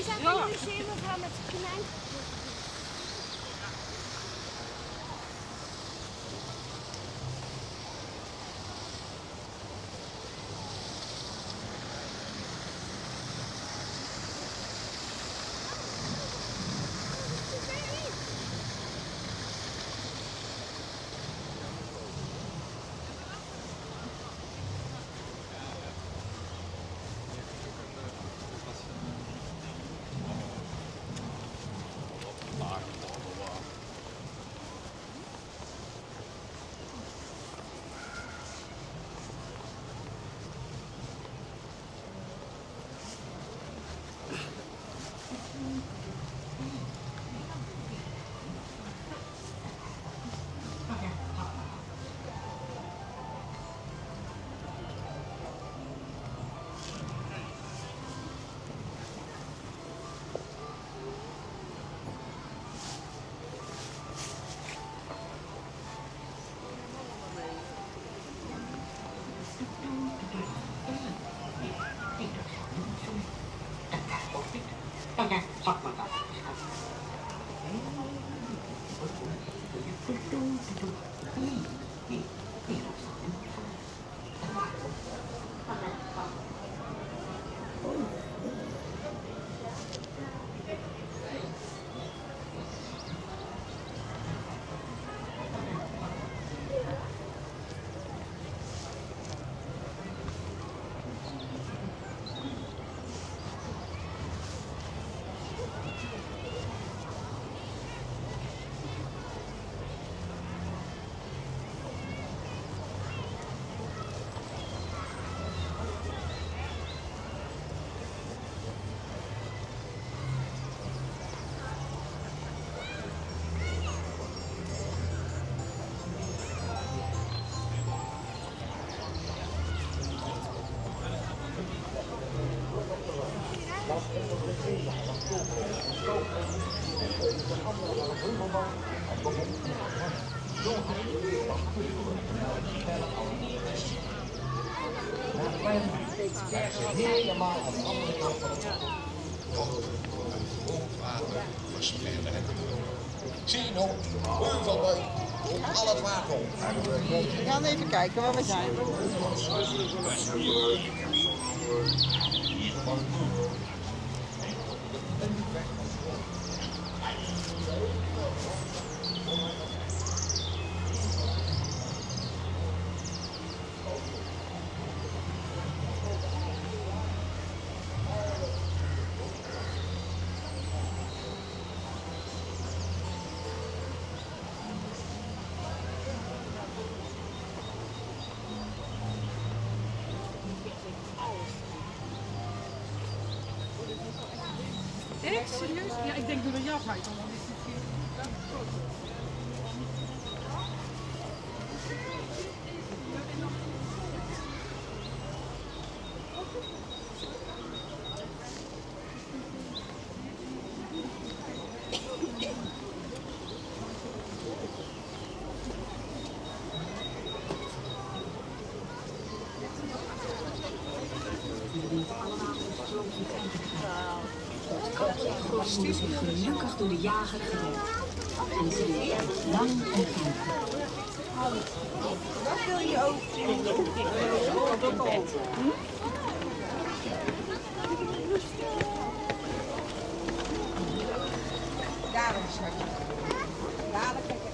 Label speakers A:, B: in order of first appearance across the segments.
A: Wij zijn in het museum gegaan met konijn.
B: Helemaal aan de andere kant van het water verspreiden. Zie je nog? Heuvelbeuk op al het water.
C: We gaan even kijken waar we zijn.
D: Echt? Serieus? Ja, ik denk door de jasheid.
E: Gelukkig door de jager gered. En ze leeft lang en gelukkig.
C: Wat wil je ook? Daarom schatje. Dadelijk kijk ik.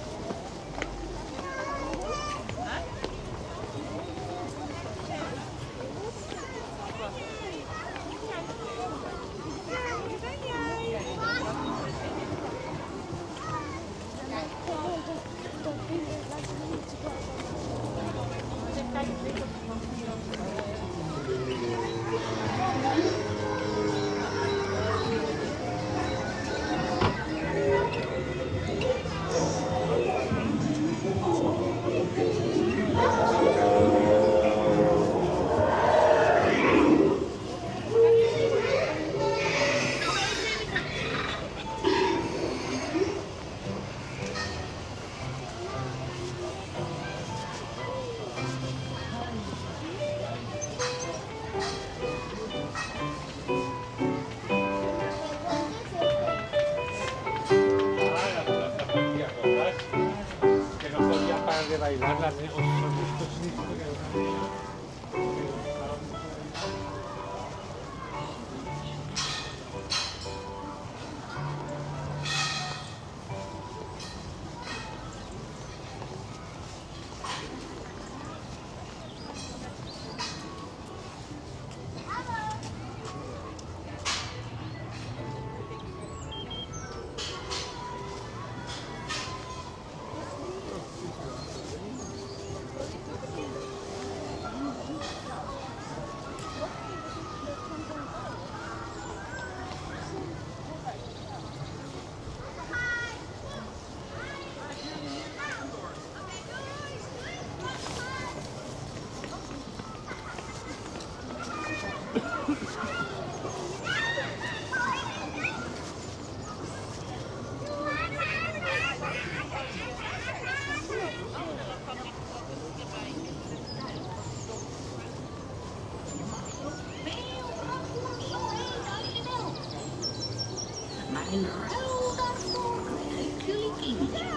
E: Maar in ruil daarvoor krijg ik jullie kinderen.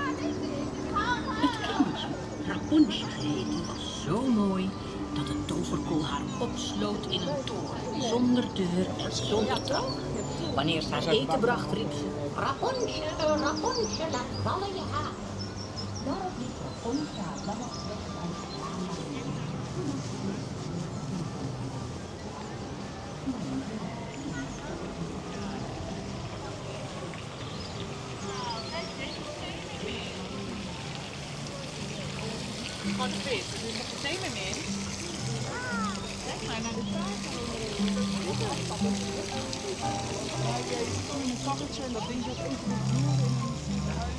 E: Het kindje, Rapunzel geheten, was zo mooi dat de toverkool haar opsloot in een toren zonder deur en zonder trap. Wanneer ze haar eten bracht, riep ze: Rapunzel, Rapunzel, laat vallen je haar. Daarop liep Rapunzel haar lange weg langs de laan.
D: Gewoon de vis. Dus nog meteen weer mee. Kijk maar naar de tafel. Een pakketje en dat ding zat even de vloer in het huis.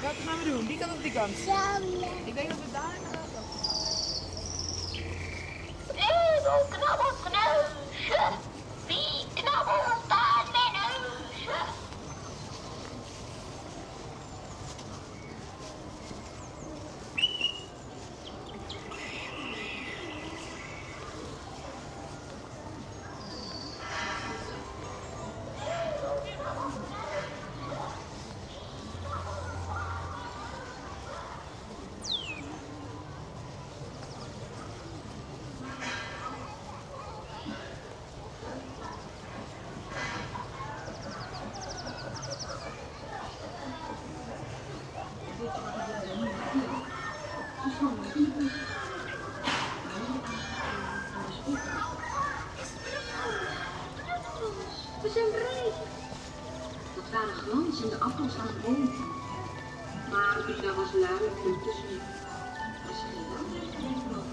D: Wat gaan we doen? Die kant of die kant? Ik denk dat we daar gaan.
F: Knabbel, knabbel, kneusje. Wie knabbelt daar mijn neusje?
E: We zijn rijk. Dat waren glanzende appels aan de boom. Maar Pina was lui en plukte ze niet. Als ze geen naam heeft, dan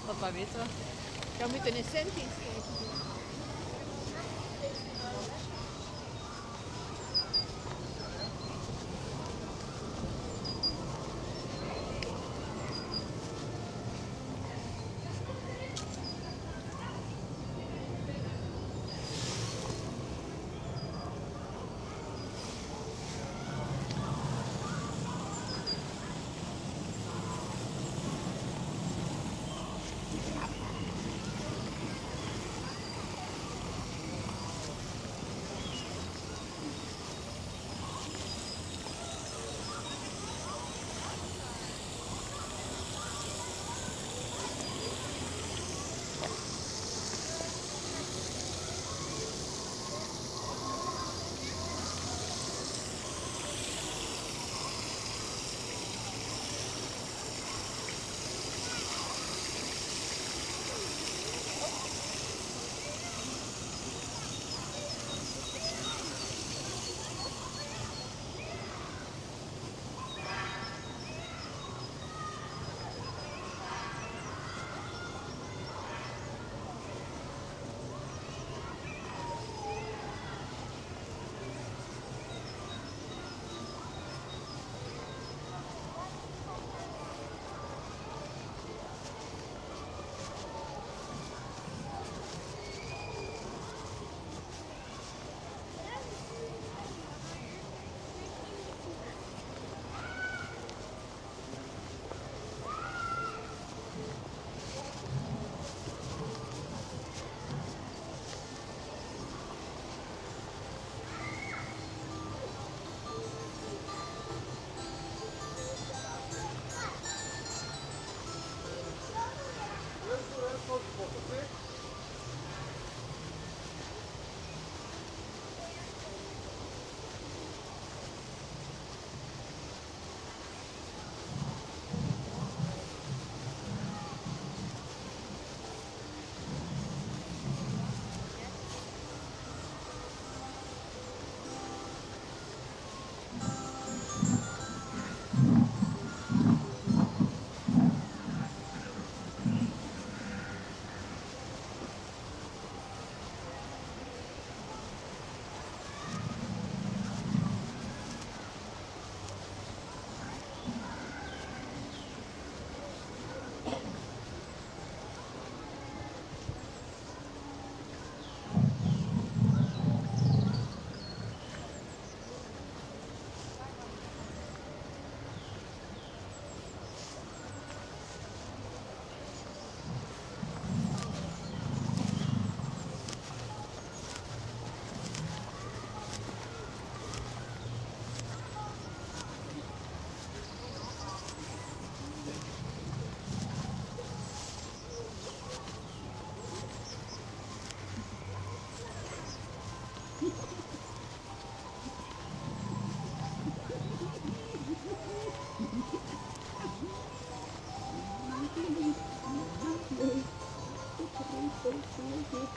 D: Dat wij weten.
A: Dan moet een cent insteken.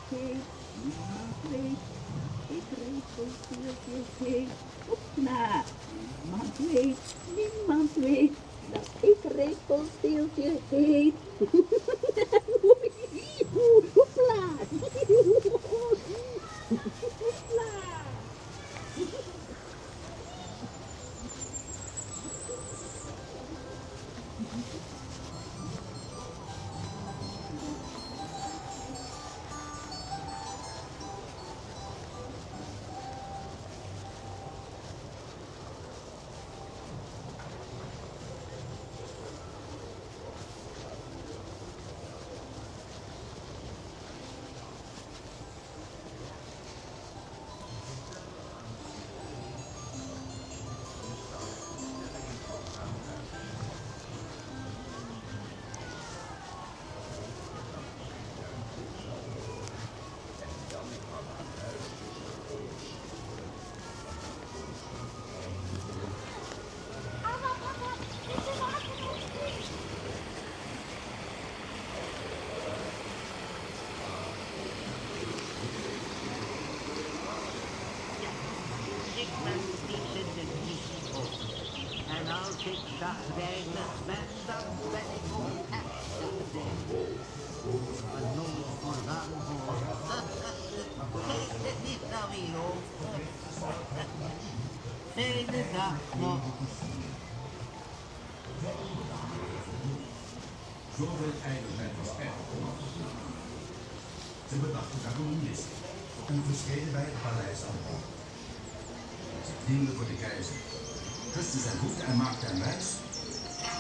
E: heet, niemand weet. Ik repelsteeltje heet. Hopla, niemand weet dat ik repelsteeltje heet. Hopla. Hopla.
G: Ik ben Vieze de Visio. En als ik zagrijnig ben, dan ben ik onachtig. Maar nooit vooraan voor. Kijk het niet nou weer op. Fijne dag nog.
H: Zoveel ijdelheid was echt onafhankelijk. Ze bedachten daarom een missie en verschenen bij het paleis aan boord. Ze knielden voor de keizer, kusten zijn voeten en maakten hem wijs.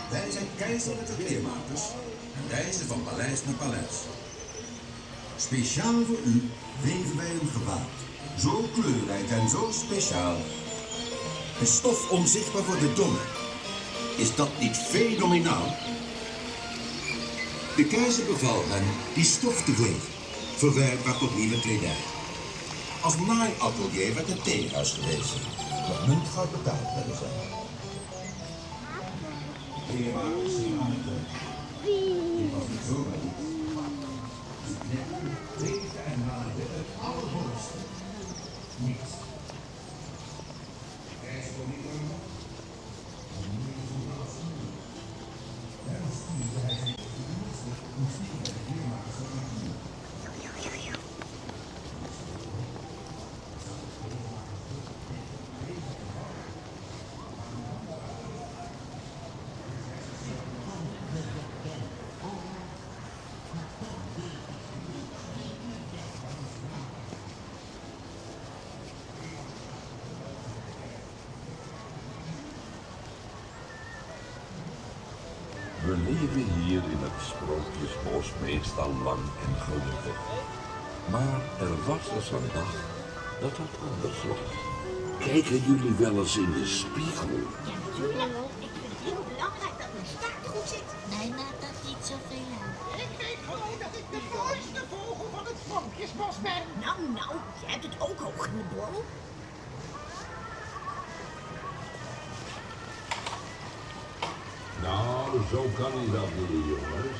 H: Wij zijn keizerlijke kleermakers en reizen van paleis naar paleis. Speciaal voor u weven wij een gewaad, zo kleurrijk en zo speciaal. Een stof onzichtbaar voor de domme. Is dat niet fenomenaal? De keizer beval hen die stof te weven, verwerkbaar tot nieuwe kledij. Als naaiatelier werd het theehuis gewezen, dat muntgoud betaald werden zijn. Kleermakers zien aan het werk. Dit was niet zomaar iets. Ze knipten, weefden en naaiden het allermooiste. Niets. De keizer kon niet doen.
I: We leven hier in het Sprookjesbos meestal lang en gelukkig. Maar er was dus een dag dat het anders was. Kijken jullie wel eens in de spiegel?
F: Ja, natuurlijk. Ik vind het heel belangrijk dat mijn staart goed zit.
J: Mij maakt dat niet zoveel uit.
C: Ik weet gewoon dat ik de mooiste vogel van het Sprookjesbos ben.
F: Nou, je hebt het ook hoog in de bol.
I: Nou, zo kan hij dat doen, jongens.